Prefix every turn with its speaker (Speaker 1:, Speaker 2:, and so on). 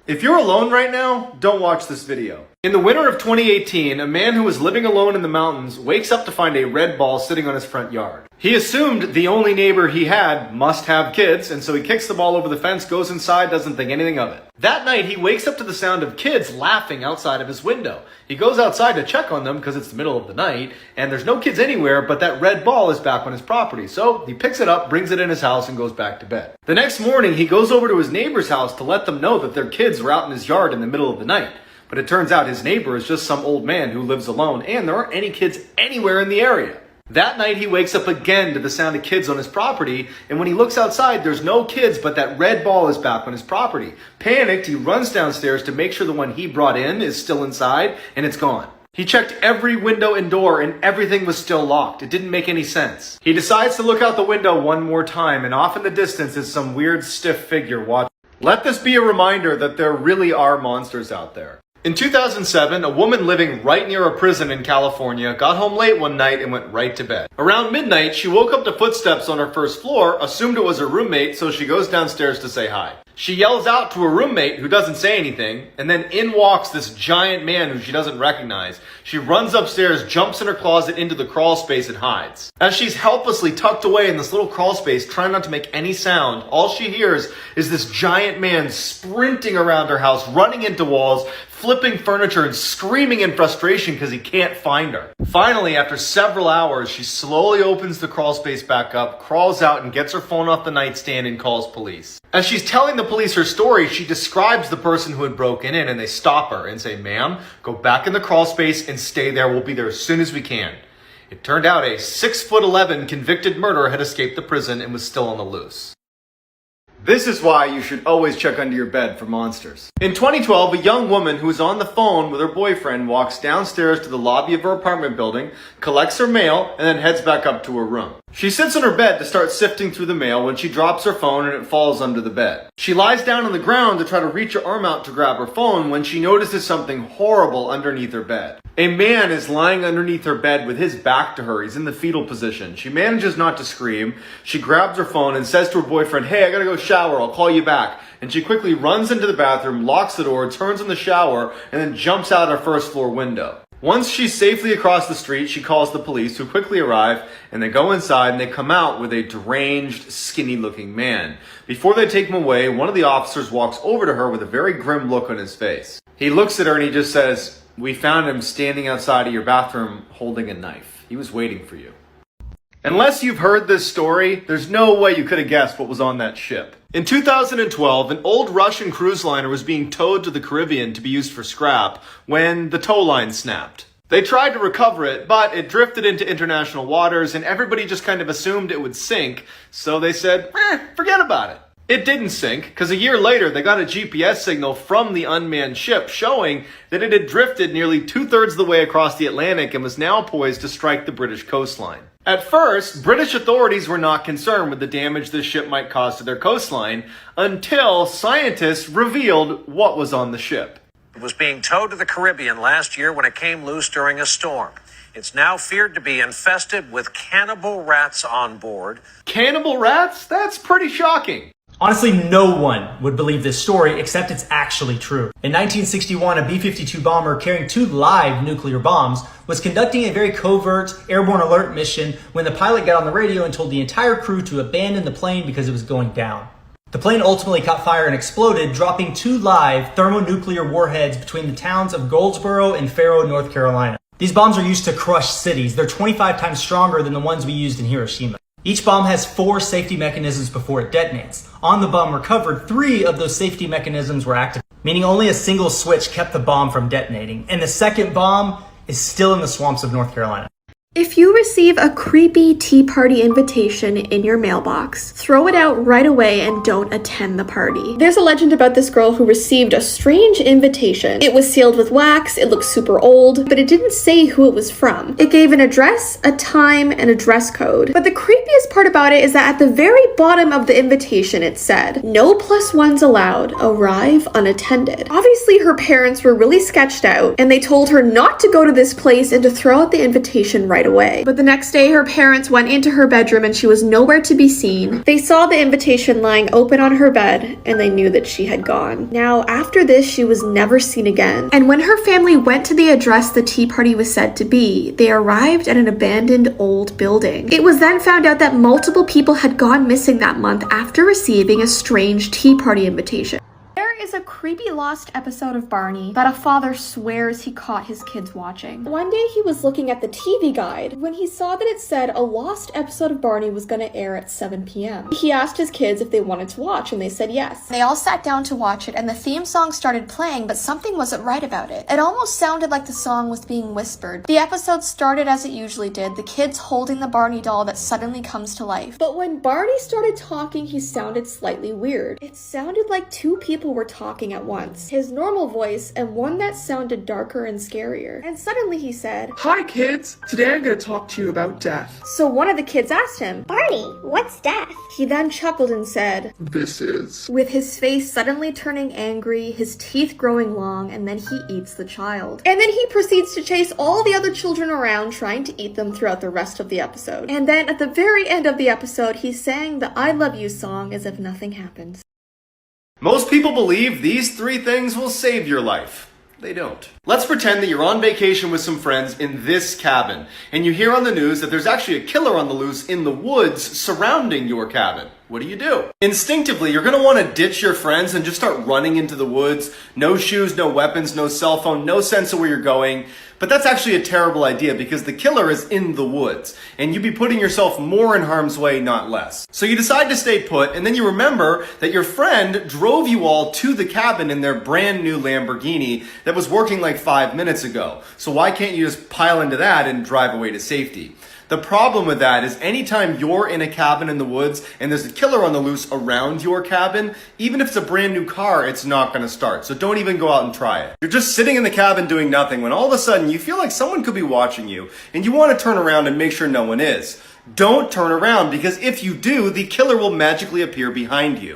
Speaker 1: If you're alone right now, don't watch this video. In the winter of 2018, a man who was living alone in the mountains wakes up to find a red ball sitting on his front yard. He assumed the only neighbor he had must have kids, and so he kicks the ball over the fence, goes inside, doesn't think anything of it. That night, he wakes up to the sound of kids laughing outside of his window. He goes outside to check on them because it's the middle of the night, and there's no kids anywhere, but that red ball is back on his property. So he picks it up, brings it in his house, and goes back to bed. The next morning, he goes over to his neighbor's house to let them know that their kids were out in his yard in the middle of the night. But it turns out his neighbor is just some old man who lives alone, and there aren't any kids anywhere in the area. That night, he wakes up again to the sound of kids on his property, and when he looks outside, there's no kids, but that red ball is back on his property. Panicked, he runs downstairs to make sure the one he brought in is still inside, and it's gone. He checked every window and door, and everything was still locked. It didn't make any sense. He decides to look out the window one more time, and off in the distance is some weird stiff figure watching. Let this be a reminder that there really are monsters out there. In 2007, a woman living right near a prison in California got home late one night and went right to bed. Around midnight, she woke up to footsteps on her first floor, assumed it was her roommate, so she goes downstairs to say hi. She yells out to her roommate, who doesn't say anything, and then in walks this giant man who she doesn't recognize. She runs upstairs, jumps in her closet into the crawl space, and hides. As she's helplessly tucked away in this little crawl space, trying not to make any sound, all she hears is this giant man sprinting around her house, running into walls, flipping furniture, and screaming in frustration because he can't find her. Finally, after several hours, she slowly opens the crawl space back up, crawls out, and gets her phone off the nightstand and calls police. As she's telling the police her story, she describes the person who had broken in, and they stop her and say, "Ma'am, go back in the crawl space and stay there. We'll be there as soon as we can." It turned out a 6'11" convicted murderer had escaped the prison and was still on the loose. This is why you should always check under your bed for monsters. In 2012, a young woman who was on the phone with her boyfriend walks downstairs to the lobby of her apartment building, collects her mail, and then heads back up to her room. She sits on her bed to start sifting through the mail when she drops her phone and it falls under the bed. She lies down on the ground to try to reach her arm out to grab her phone when she notices something horrible underneath her bed. A man is lying underneath her bed with his back to her. He's in the fetal position. She manages not to scream. She grabs her phone and says to her boyfriend, "Hey, I gotta go shower. I'll call you back." And she quickly runs into the bathroom, locks the door, turns on the shower, and then jumps out her first floor window. Once she's safely across the street, she calls the police, who quickly arrive, and they go inside and they come out with a deranged, skinny-looking man. Before they take him away, one of the officers walks over to her with a very grim look on his face. He looks at her and he just says, "We found him standing outside of your bathroom holding a knife. He was waiting for you." Unless you've heard this story, there's no way you could have guessed what was on that ship. In 2012, an old Russian cruise liner was being towed to the Caribbean to be used for scrap when the tow line snapped. They tried to recover it, but it drifted into international waters and everybody just kind of assumed it would sink, so they said, forget about it. It didn't sink, because a year later they got a GPS signal from the unmanned ship showing that it had drifted nearly 2/3 of the way across the Atlantic and was now poised to strike the British coastline. At first, British authorities were not concerned with the damage this ship might cause to their coastline until scientists revealed what was on the ship.
Speaker 2: It was being towed to the Caribbean last year when it came loose during a storm. It's now feared to be infested with cannibal rats on board.
Speaker 1: Cannibal rats? That's pretty shocking.
Speaker 3: Honestly, no one would believe this story, except it's actually true. In 1961, a B-52 bomber carrying 2 live nuclear bombs was conducting a very covert airborne alert mission when the pilot got on the radio and told the entire crew to abandon the plane because it was going down. The plane ultimately caught fire and exploded, dropping 2 live thermonuclear warheads between the towns of Goldsboro and 𝒹𝓃, North Carolina. These bombs are used to crush cities. They're 25 times stronger than the ones we used in Hiroshima. Each bomb has 4 safety mechanisms before it detonates. On the bomb recovered, 3 of those safety mechanisms were activated, meaning only a single switch kept the bomb from detonating. And the second bomb is still in the swamps of North Carolina.
Speaker 4: If you receive a creepy tea party invitation in your mailbox, throw it out right away and don't attend the party. There's a legend about this girl who received a strange invitation. It was sealed with wax, it looked super old, but it didn't say who it was from. It gave an address, a time, and a dress code. But the creepiest part about it is that at the very bottom of the invitation it said, "No +1s allowed, arrive unattended." Obviously her parents were really sketched out, and they told her not to go to this place and to throw out the invitation right away. But the next day, her parents went into her bedroom and she was nowhere to be seen. They saw the invitation lying open on her bed and they knew that she had gone. Now, after this, she was never seen again. And when her family went to the address the tea party was said to be, they arrived at an abandoned old building. It was then found out that multiple people had gone missing that month after receiving a strange tea party invitation. There is a creepy lost episode of Barney that a father swears he caught his kids watching. One day he was looking at the TV guide when he saw that it said a lost episode of Barney was going to air at 7 p.m. He asked his kids if they wanted to watch and they said yes. They all sat down to watch it and the theme song started playing, but something wasn't right about it. It almost sounded like the song was being whispered. The episode started as it usually did, the kids holding the Barney doll that suddenly comes to life. But when Barney started talking, he sounded slightly weird. It sounded like two people were talking at once. His normal voice and one that sounded darker and scarier. And suddenly he said,
Speaker 5: "Hi kids, today I'm going to talk to you about death."
Speaker 4: So one of the kids asked him,
Speaker 6: "Barney, what's death?"
Speaker 4: He then chuckled and said,
Speaker 5: "This is."
Speaker 4: with his face suddenly turning angry, his teeth growing long, and then he eats the child. And then he proceeds to chase all the other children around trying to eat them throughout the rest of the episode. And then at the very end of the episode, he sang the I Love You song as if nothing happened.
Speaker 1: Most people believe these 3 things will save your life. They don't. Let's pretend that you're on vacation with some friends in this cabin, and you hear on the news that there's actually a killer on the loose in the woods surrounding your cabin. What do? Instinctively, you're gonna wanna ditch your friends and just start running into the woods. No shoes, no weapons, no cell phone, no sense of where you're going. But that's actually a terrible idea because the killer is in the woods, and you'd be putting yourself more in harm's way, not less. So you decide to stay put, and then you remember that your friend drove you all to the cabin in their brand new Lamborghini that was working like 5 minutes ago. So why can't you just pile into that and drive away to safety? The problem with that is anytime you're in a cabin in the woods and there's a killer on the loose around your cabin, even if it's a brand new car, it's not going to start. So don't even go out and try it. You're just sitting in the cabin doing nothing when all of a sudden you feel like someone could be watching you and you want to turn around and make sure no one is. Don't turn around because if you do, the killer will magically appear behind you.